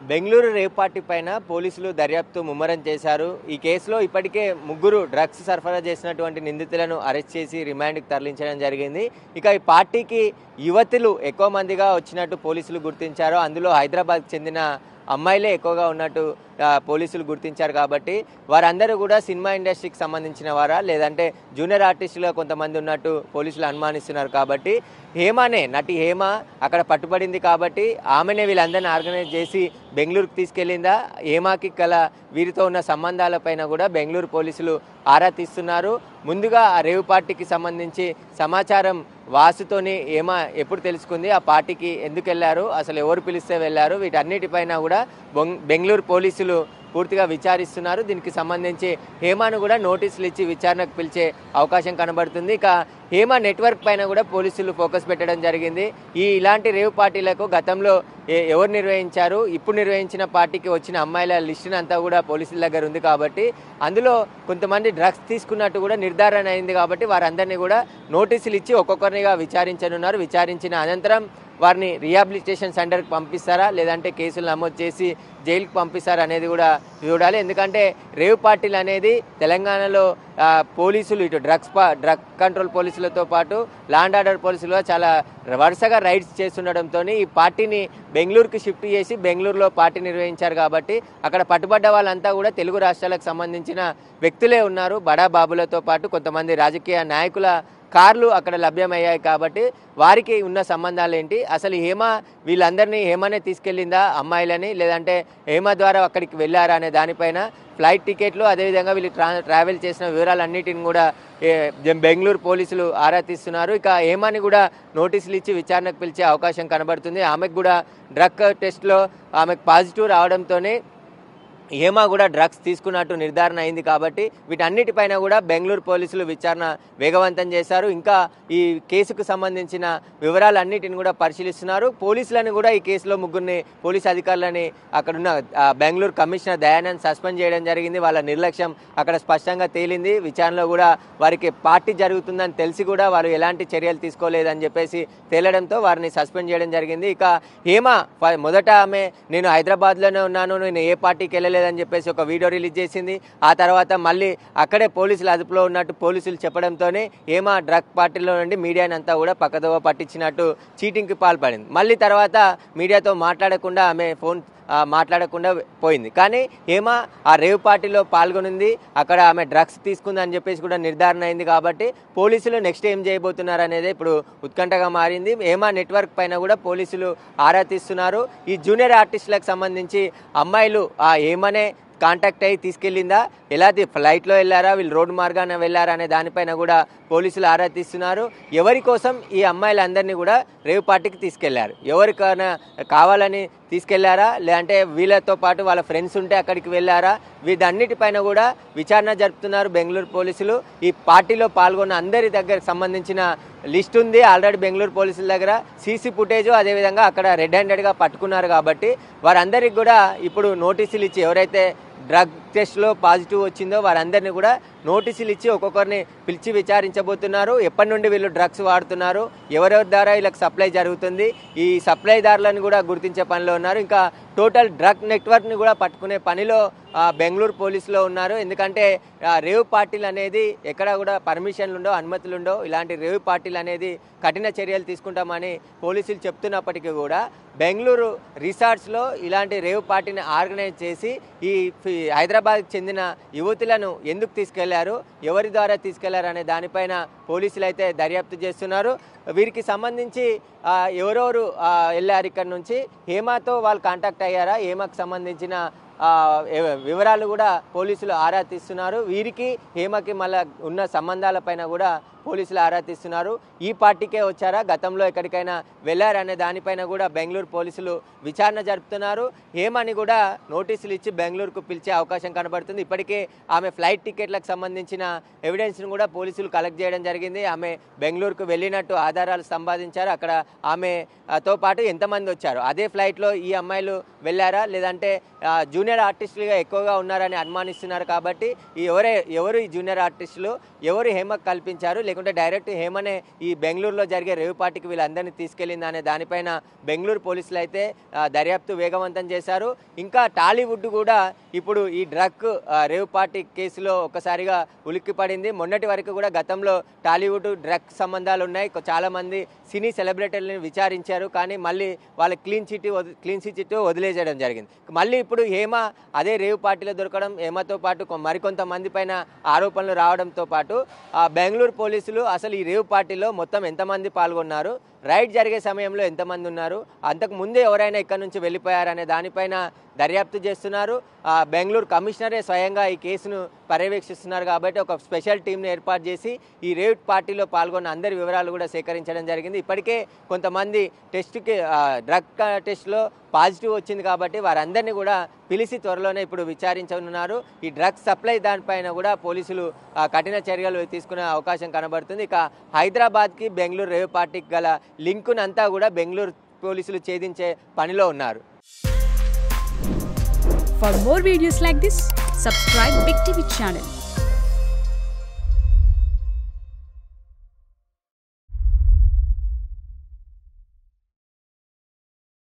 Bengaluru rave party పైన పోలీసులు దర్యాప్తు ముమ్మరం చేశారు. ఈ కేసులో ఇప్పటికే 3 డ్రగ్స్ సరఫరా చేసినటువంటి నిందితులను అరెస్ట్ చేసి రిమాండ్కి తరలించడం జరిగింది. ఇక ఈ పార్టీకి యువతులు ఎక్కువ మందిగా వచ్చినట్టు పోలీసులు గుర్తించారు. అందులో హైదరాబాద్కి చెందిన అమ్మాయిలే ఎక్కువగా ఉన్నట్టు పోలీసులు గుర్తించారు. కాబట్టి వారందరూ కూడా సినిమా ఇండస్ట్రీకి సంబంధించిన వారా లేదంటే జూనియర్ ఆర్టిస్టులుగా కొంతమంది ఉన్నట్టు పోలీసులు అనుమానిస్తున్నారు. కాబట్టి నటి హేమ అక్కడ పట్టుబడింది కాబట్టి ఆమెనే వీళ్ళందరినీ ఆర్గనైజ్ చేసి బెంగళూరుకు తీసుకెళ్లిందా, హేమకి వీరితో ఉన్న సంబంధాలపైన కూడా బెంగళూరు పోలీసులు ఆరా తీస్తున్నారు. ముందుగా ఆ రేవ్ పార్టీకి సంబంధించి సమాచారం వాసుతోని హేమ ఎప్పుడు తెలుసుకుంది, ఆ పార్టీకి ఎందుకు వెళ్ళారు, అసలు ఎవరు పిలిస్తే వెళ్ళారు, వీటన్నిటిపైన కూడా బెంగళూరు పోలీసులు పూర్తిగా విచారిస్తున్నారు. దీనికి సంబంధించి హేమను కూడా నోటీసులు ఇచ్చి విచారణకు పిలిచే అవకాశం కనబడుతుంది. ఇక హేమ నెట్వర్క్ పైన కూడా పోలీసులు ఫోకస్ పెట్టడం జరిగింది. ఇలాంటి రేవ్ పార్టీలకు గతంలో ఎవరు నిర్వహించారు, ఇప్పుడు నిర్వహించిన పార్టీకి వచ్చిన అమ్మాయిల లిస్టును అంతా కూడా పోలీసుల దగ్గర ఉంది. కాబట్టి అందులో కొంతమంది డ్రగ్స్ తీసుకున్నట్టు కూడా నిర్ధారణ అయింది. కాబట్టి వారందరినీ కూడా నోటీసులు ఇచ్చి ఒక్కొక్కరినిగా విచారించనున్నారు. విచారించిన అనంతరం వారిని రీహాబిలిటేషన్ సెంటర్కి పంపిస్తారా లేదంటే కేసులు నమోదు చేసి జైలుకి పంపిస్తారా అనేది కూడా చూడాలి. ఎందుకంటే రేవ్ పార్టీలు అనేది తెలంగాణలో పోలీసులు ఇటు డ్రగ్ కంట్రోల్ పోలీసులతో పాటు ల్యాండ్ ఆర్డర్ పోలీసులు చాలా వరుసగా రైడ్స్ చేస్తుండడంతో ఈ పార్టీని బెంగళూరుకి షిఫ్ట్ చేసి బెంగళూరులో పార్టీ నిర్వహించారు. కాబట్టి అక్కడ పట్టుబడ్డ వాళ్ళంతా కూడా తెలుగు రాష్ట్రాలకు సంబంధించిన వ్యక్తులే ఉన్నారు. బడా బాబులతో పాటు కొంతమంది రాజకీయ నాయకుల కార్లు అక్కడ లభ్యమయ్యాయి. కాబట్టి వారికి ఉన్న సంబంధాలు ఏంటి, అసలు వీళ్ళందరినీ హేమనే తీసుకెళ్ళిందా అమ్మాయిలని, లేదంటే హేమ ద్వారా అక్కడికి వెళ్ళారా అనే దానిపైన ఫ్లైట్ టికెట్లు అదేవిధంగా వీళ్ళు ట్రావెల్ చేసిన వివరాలన్నిటిని కూడా బెంగళూరు పోలీసులు ఆరా తీస్తున్నారు. ఇక హేమని కూడా నోటీసులు ఇచ్చి విచారణకు పిలిచే అవకాశం కనబడుతుంది. ఆమెకు కూడా డ్రగ్ టెస్ట్లో ఆమెకు పాజిటివ్ రావడంతోనే హేమ కూడా డ్రగ్స్ తీసుకున్నట్టు నిర్ధారణ అయింది. కాబట్టి వీటన్నిటిపైన కూడా బెంగళూరు పోలీసులు విచారణ వేగవంతం చేశారు. ఇంకా ఈ కేసుకు సంబంధించిన వివరాలన్నిటిని కూడా పరిశీలిస్తున్నారు. పోలీసులను కూడా ఈ కేసులో 3 పోలీసు అధికారులని అక్కడున్న బెంగళూరు కమిషనర్ దయానంద్ సస్పెండ్ చేయడం జరిగింది. వాళ్ళ నిర్లక్ష్యం అక్కడ స్పష్టంగా తేలింది. విచారణలో కూడా వారికి పార్టీ జరుగుతుందని తెలిసి కూడా వారు ఎలాంటి చర్యలు తీసుకోలేదని చెప్పేసి తేలడంతో వారిని సస్పెండ్ చేయడం జరిగింది. ఇక హేమ మొదట నేను హైదరాబాద్లోనే ఉన్నాను, నేను ఏ పార్టీకి వెళ్ళలేదని చెప్పేసి ఒక వీడియో రిలీజ్ చేసింది. ఆ తర్వాత మళ్ళీ అక్కడే పోలీసులు అదుపులో ఉన్నట్టు పోలీసులు చెప్పడంతోనే హేమ డ్రగ్ పార్టీలో నుండి మీడియాని అంతా కూడా పక్కదోవ పట్టించినట్టు చీటింగ్కి పాల్పడింది. మళ్ళీ తర్వాత మీడియాతో మాట్లాడకుండా మాట్లాడకుండా పోయింది. కానీ హేమ ఆ రేవ్ పార్టీలో పాల్గొనింది, అక్కడ ఆమె డ్రగ్స్ తీసుకుందని చెప్పేసి కూడా నిర్ధారణ అయింది. కాబట్టి పోలీసులు నెక్స్ట్ ఏం చేయబోతున్నారు అనేది ఇప్పుడు ఉత్కంఠగా మారింది. హేమ నెట్వర్క్ పైన కూడా పోలీసులు ఆరా తీస్తున్నారు. ఈ జూనియర్ ఆర్టిస్టులకు సంబంధించి అమ్మాయిలు ఆ హేమనే కాంటాక్ట్ అయ్యి తీసుకెళ్లిందా, ఎలా ఫ్లైట్లో వెళ్ళారా, వీళ్ళు రోడ్డు మార్గాన వెళ్ళారా అనే దానిపైన కూడా పోలీసులు ఆరా తీస్తున్నారు. ఎవరి కోసం ఈ అమ్మాయిలందరినీ కూడా రేవ్ పార్టీకి తీసుకెళ్లారు, ఎవరికైనా కావాలని తీసుకెళ్లారా లేదంటే వీళ్ళతో పాటు వాళ్ళ ఫ్రెండ్స్ ఉంటే అక్కడికి వెళ్ళారా, వీటన్నిటిపైన కూడా విచారణ జరుపుతున్నారు బెంగళూరు పోలీసులు. ఈ పార్టీలో పాల్గొన్న అందరి దగ్గరకు సంబంధించిన లిస్ట్ ఉంది ఆల్రెడీ బెంగళూరు పోలీసుల దగ్గర. సీసీ ఫుటేజ్ అదేవిధంగా అక్కడ రెడ్ హ్యాండెడ్గా పట్టుకున్నారు. కాబట్టి వారందరికి కూడా ఇప్పుడు నోటీసులు ఇచ్చి ఎవరైతే డ్రగ్ టెస్ట్లో పాజిటివ్ వచ్చిందో వారందరినీ కూడా నోటీసులు ఇచ్చి ఒక్కొక్కరిని పిలిచి విచారించబోతున్నారు. ఎప్పటి నుండి వీళ్ళు డ్రగ్స్ వాడుతున్నారు, ఎవరెవరి ద్వారా వీళ్ళకి సప్లై జరుగుతుంది, ఈ సప్లైదారులను కూడా గుర్తించే పనిలో ఉన్నారు. ఇంకా టోటల్ డ్రగ్ నెట్వర్క్ని కూడా పట్టుకునే పనిలో బెంగళూరు పోలీసులో ఉన్నారు. ఎందుకంటే రేవ్ పార్టీలు అనేది ఎక్కడ కూడా పర్మిషన్లు ఉండవు, అనుమతులు ఉండవు. ఇలాంటి రేవ్ పార్టీలు అనేది కఠిన చర్యలు తీసుకుంటామని పోలీసులు చెప్తున్నప్పటికీ కూడా బెంగళూరు రిసార్ట్స్లో ఇలాంటి రేవ్ పార్టీని ఆర్గనైజ్ చేసి ఈ హైదరాబాద్కి చెందిన యువతులను ఎందుకు తీసుకెళ్లారు, ఎవరి ద్వారా తీసుకెళ్లారు అనే దానిపైన పోలీసులు అయితే దర్యాప్తు చేస్తున్నారు. వీరికి సంబంధించి ఎవరెవరు వెళ్ళారు ఇక్కడ నుంచి, హేమతో వాళ్ళు కాంటాక్ట్ అయ్యారా, హేమకు సంబంధించిన వివరాలు కూడా పోలీసులు ఆరా తీస్తున్నారు. వీరికి హేమకి మళ్ళీ ఉన్న సంబంధాలపైన కూడా పోలీసులు ఆరా తీస్తున్నారు. ఈ పార్టీకే వచ్చారా, గతంలో ఎక్కడికైనా వెళ్ళారనే దానిపైన కూడా బెంగళూరు పోలీసులు విచారణ జరుపుతున్నారు. హేమని కూడా నోటీసులు ఇచ్చి బెంగళూరుకు పిలిచే అవకాశం కనబడుతుంది. ఇప్పటికే ఆమె ఫ్లైట్ టికెట్లకు సంబంధించిన ఎవిడెన్స్ను కూడా పోలీసులు కలెక్ట్ చేయడం జరిగింది. ఆమె బెంగళూరుకు వెళ్ళినట్టు ఆధారాలు సంపాదించారు. అక్కడ ఆమెతో పాటు ఎంతమంది వచ్చారు, అదే ఫ్లైట్లో ఈ అమ్మాయిలు వెళ్ళారా లేదంటే జూనియర్ ఆర్టిస్టులుగా ఎక్కువగా ఉన్నారని అనుమానిస్తున్నారు. కాబట్టి ఎవరు ఈ జూనియర్ ఆర్టిస్టులు, ఎవరు హేమకు కల్పించారు, లేకపోతే లేకుంటే డైరెక్ట్ హేమనే ఈ బెంగళూరులో జరిగే రేవ్ పార్టీకి వీళ్ళందరినీ తీసుకెళ్లిందా అనే దానిపైన బెంగళూరు పోలీసులు అయితే దర్యాప్తు వేగవంతం చేశారు. ఇంకా టాలీవుడ్ కూడా ఇప్పుడు ఈ డ్రగ్ రేవ్ పార్టీ కేసులో ఒక్కసారిగా ఉలిక్కిపడింది. మొన్నటి వరకు కూడా గతంలో టాలీవుడ్ డ్రగ్ సంబంధాలు ఉన్నాయి, చాలామంది సినీ సెలబ్రిటీలను విచారించారు, కానీ మళ్ళీ వాళ్ళ క్లీన్ చిట్ వదిలేసేయడం జరిగింది. మళ్ళీ ఇప్పుడు హేమ అదే రేవ్ పార్టీలో దొరకడం, హేమతో పాటు మరికొంతమంది పైన ఆరోపణలు రావడంతో పాటు బెంగళూరు పోలీసులు అసలు ఈ రేవ్ పార్టీలో మొత్తం ఎంతమంది పాల్గొన్నారు, రైడ్ జరిగే సమయంలో ఎంతమంది ఉన్నారు, అంతకు ముందే ఎవరైనా ఇక్కడ నుంచి వెళ్ళిపోయారనే దానిపైన దర్యాప్తు చేస్తున్నారు. బెంగళూరు కమిషనరే స్వయంగా ఈ కేసును పర్యవేక్షిస్తున్నారు కాబట్టి ఒక స్పెషల్ టీంను ఏర్పాటు చేసి ఈ రేవ్ పార్టీలో పాల్గొన్న అందరి వివరాలు కూడా సేకరించడం జరిగింది. ఇప్పటికే కొంతమంది డ్రగ్ టెస్ట్లో పాజిటివ్ వచ్చింది కాబట్టి వారందరినీ కూడా పిలిచి త్వరలోనే ఇప్పుడు విచారించనున్నారు. ఈ డ్రగ్ సప్లై దానిపైన కూడా పోలీసులు కఠిన చర్యలు తీసుకునే అవకాశం కనబడుతుంది. ఇక హైదరాబాద్కి బెంగళూరు రేవ్ పార్టీకి గల లింకునంతా కూడా బెంగళూరు పోలీసులు ఛేదించే పనిలో ఉన్నారు. For more videos like this, subscribe Big TV channel.